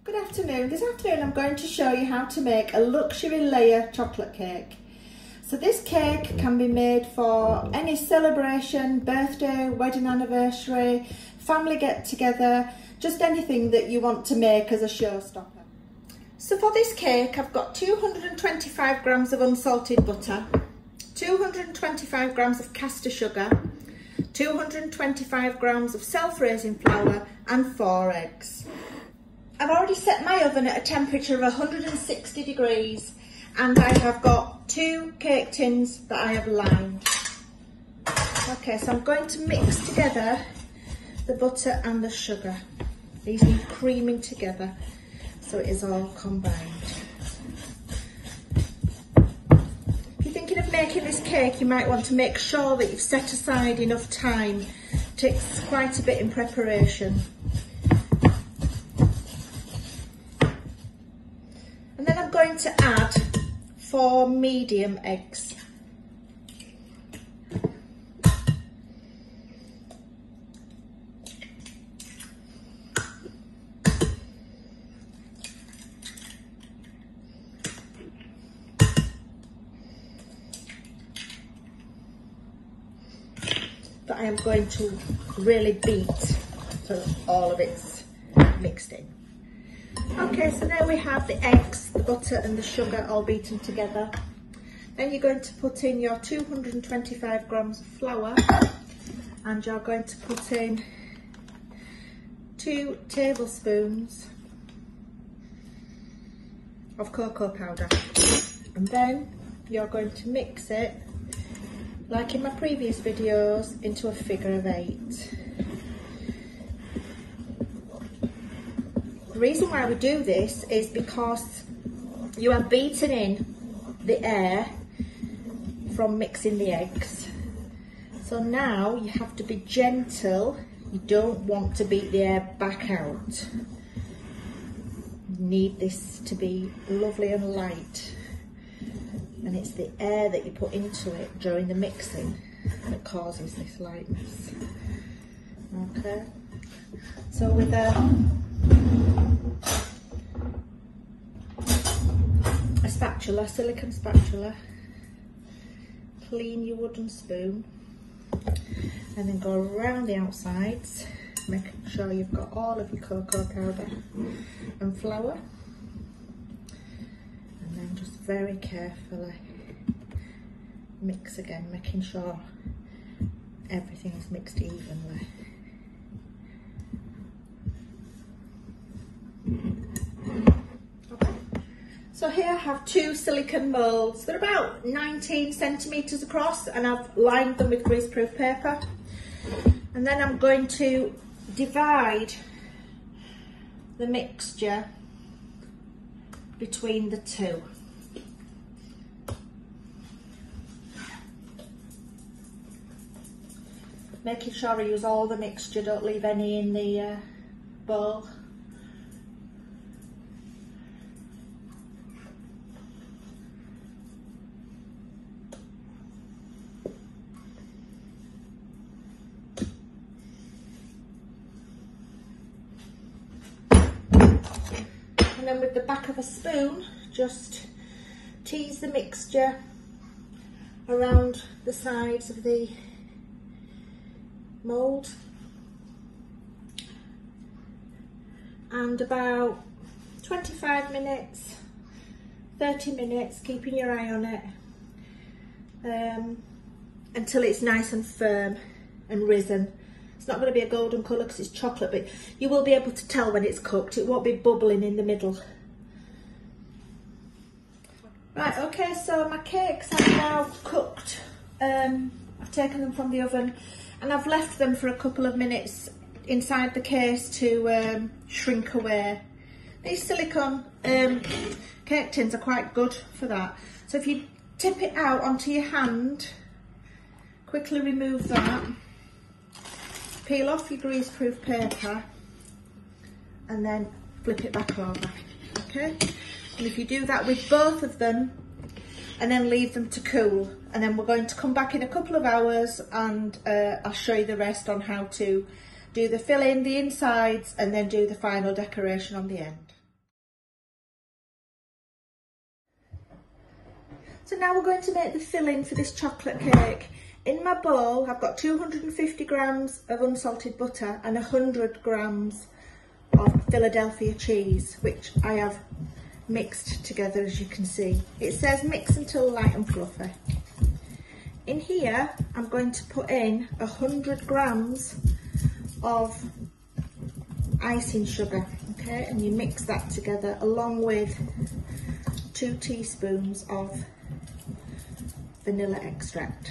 Good afternoon. This afternoon I'm going to show you how to make a luxury layer chocolate cake. So this cake can be made for any celebration, birthday, wedding anniversary, family get together, just anything that you want to make as a showstopper. So for this cake I've got 225 grams of unsalted butter, 225 grams of caster sugar, 225 grams of self-raising flour and 4 eggs. I've already set my oven at a temperature of 160 degrees and I have got 2 cake tins that I have lined. Okay, so I'm going to mix together the butter and the sugar. These need creaming together so it is all combined. If you're thinking of making this cake, you might want to make sure that you've set aside enough time. It takes quite a bit in preparation. And then I'm going to add 4 medium eggs. That I am going to really beat so all of it's mixed in. Okay, so there we have the eggs, the butter and the sugar all beaten together. Then you're going to put in your 225 grams of flour and you're going to put in 2 tablespoons of cocoa powder. And then you're going to mix it, like in my previous videos, into a figure of 8. The reason why we do this is because you are beating in the air from mixing the eggs. So now you have to be gentle. You don't want to beat the air back out. You need this to be lovely and light. And it's the air that you put into it during the mixing that causes this lightness. Okay. So with a spatula, silicone spatula, clean your wooden spoon and then go around the outsides, making sure you've got all of your cocoa powder and flour, and then just very carefully mix again, making sure everything is mixed evenly. So here I have 2 silicone moulds. They're about 19 centimetres across and I've lined them with greaseproof paper. And then I'm going to divide the mixture between the 2. Making sure I use all the mixture, don't leave any in the bowl. And then with the back of a spoon, just tease the mixture around the sides of the mould. And about 25 minutes, 30 minutes, keeping your eye on it, until it's nice and firm and risen. It's not going to be a golden colour because it's chocolate, but you will be able to tell when it's cooked. It won't be bubbling in the middle. Right, okay, so my cakes are now cooked. I've taken them from the oven and I've left them for a couple of minutes inside the case to shrink away. These silicone cake tins are quite good for that. So if you tip it out onto your hand, quickly remove that. Peel off your greaseproof paper and then flip it back over, okay? And if you do that with both of them and then leave them to cool, and then we're going to come back in a couple of hours and I'll show you the rest on how to do the filling, the insides, and then do the final decoration on the end. So now we're going to make the filling for this chocolate cake. In my bowl, I've got 250 grams of unsalted butter and 100 grams of Philadelphia cheese, which I have mixed together, as you can see. It says mix until light and fluffy. In here, I'm going to put in 100 grams of icing sugar, okay? And you mix that together along with 2 teaspoons of vanilla extract.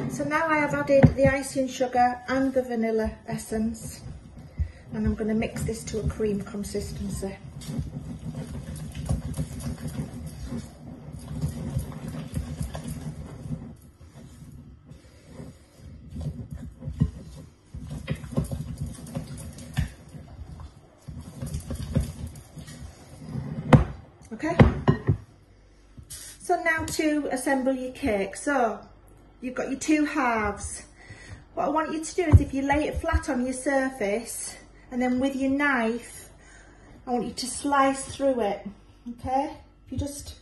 So now I have added the icing sugar and the vanilla essence, and I'm going to mix this to a cream consistency. Okay, so now to assemble your cake. So you've got your 2 halves. What I want you to do is, if you lay it flat on your surface, and then with your knife, I want you to slice through it, okay? If you just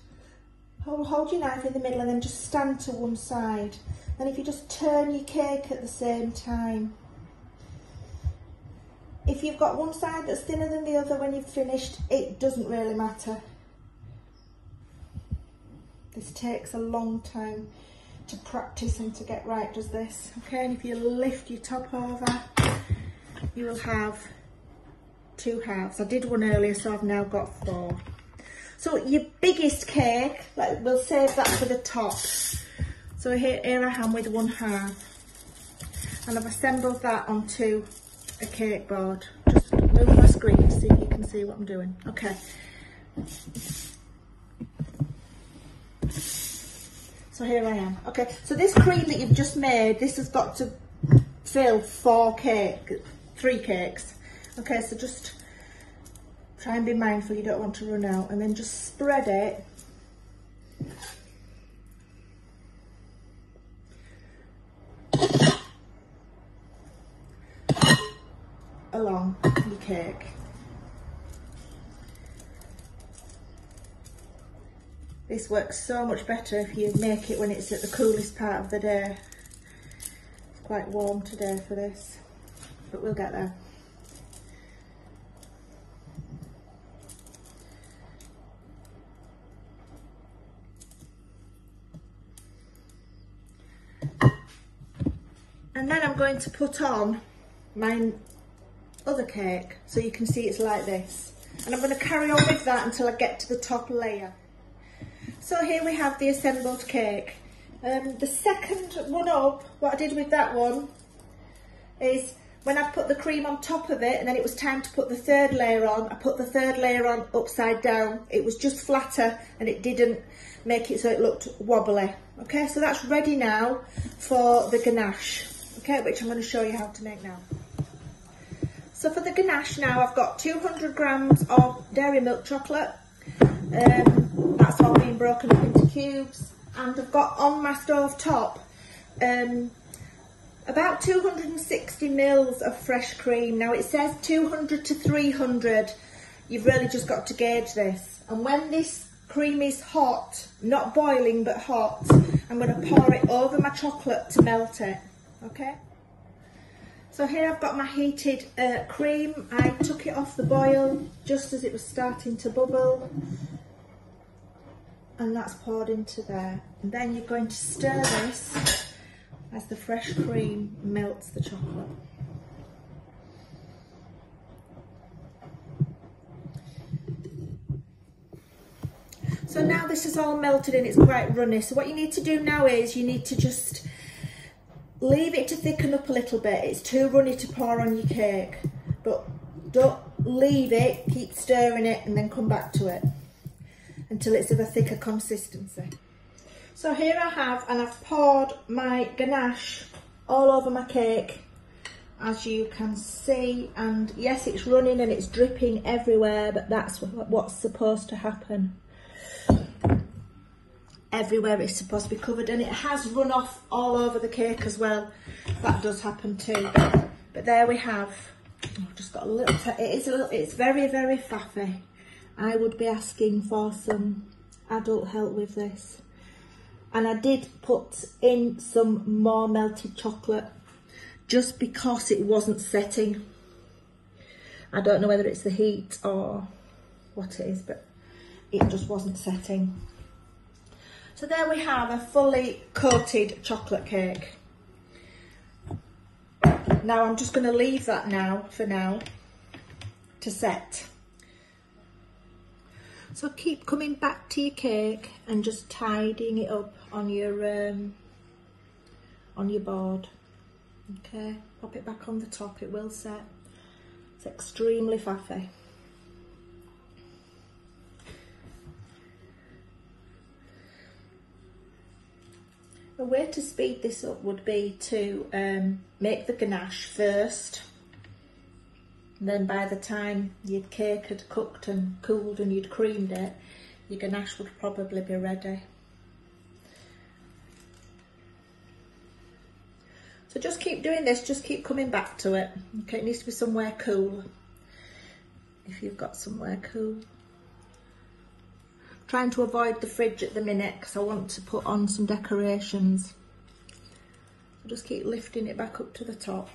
hold your knife in the middle and then just stand to one side. And if you just turn your cake at the same time. If you've got one side that's thinner than the other when you've finished, it doesn't really matter. This takes a long time to practice and to get right, does this? Okay, and if you lift your top over, you will have 2 halves. I did one earlier, so I've now got 4. So your biggest cake, we'll save that for the top. So here I am with 1 half, and I've assembled that onto a cake board. Just move my screen to see if you can see what I'm doing. Okay. So here I am. Okay, so this cream that you've just made, this has got to fill 3 cakes. Okay, so just try and be mindful you don't want to run out, and then just spread it along your cake. This works so much better if you make it when it's at the coolest part of the day. It's quite warm today for this, but we'll get there. And then I'm going to put on my other cake so you can see it's like this. And I'm going to carry on with that until I get to the top layer. So here we have the assembled cake. The second one up, what I did with that one is when I put the cream on top of it and then it was time to put the 3rd layer on, I put the 3rd layer on upside down. It was just flatter and it didn't make it so it looked wobbly. Okay, so that's ready now for the ganache, okay, which I'm going to show you how to make now. So for the ganache now, I've got 200 grams of dairy milk chocolate. That's all being broken up into cubes, and I've got on my stove top about 260 mils of fresh cream. Now it says 200 to 300. You've really just got to gauge this, and when this cream is hot, not boiling but hot, I'm going to pour it over my chocolate to melt it. Okay, so here I've got my heated cream. I took it off the boil just as it was starting to bubble, and that's poured into there. And then you're going to stir this as the fresh cream melts the chocolate. So now this is all melted and it's quite runny. So what you need to do now is you need to just leave it to thicken up a little bit. It's too runny to pour on your cake, but don't leave it, keep stirring it and then come back to it until it's of a thicker consistency. So here I have, and I've poured my ganache all over my cake, as you can see, and yes, it's running and it's dripping everywhere, but that's what's supposed to happen. Everywhere it's supposed to be covered, and it has run off all over the cake as well. That does happen too, but there we have. I've just got a little, it's very, very faffy. I would be asking for some adult help with this. And I did put in some more melted chocolate just because it wasn't setting. I don't know whether it's the heat or what it is, but it just wasn't setting. So there we have a fully coated chocolate cake. Now I'm just going to leave that now, for now, to set. So keep coming back to your cake and just tidying it up on your board. Okay, pop it back on the top, it will set. It's extremely faffy. A way to speed this up would be to make the ganache first. And then by the time your cake had cooked and cooled and you'd creamed it, your ganache would probably be ready. So just keep doing this, just keep coming back to it. Okay, it needs to be somewhere cool. If you've got somewhere cool. Trying to avoid the fridge at the minute because I want to put on some decorations. So just keep lifting it back up to the top.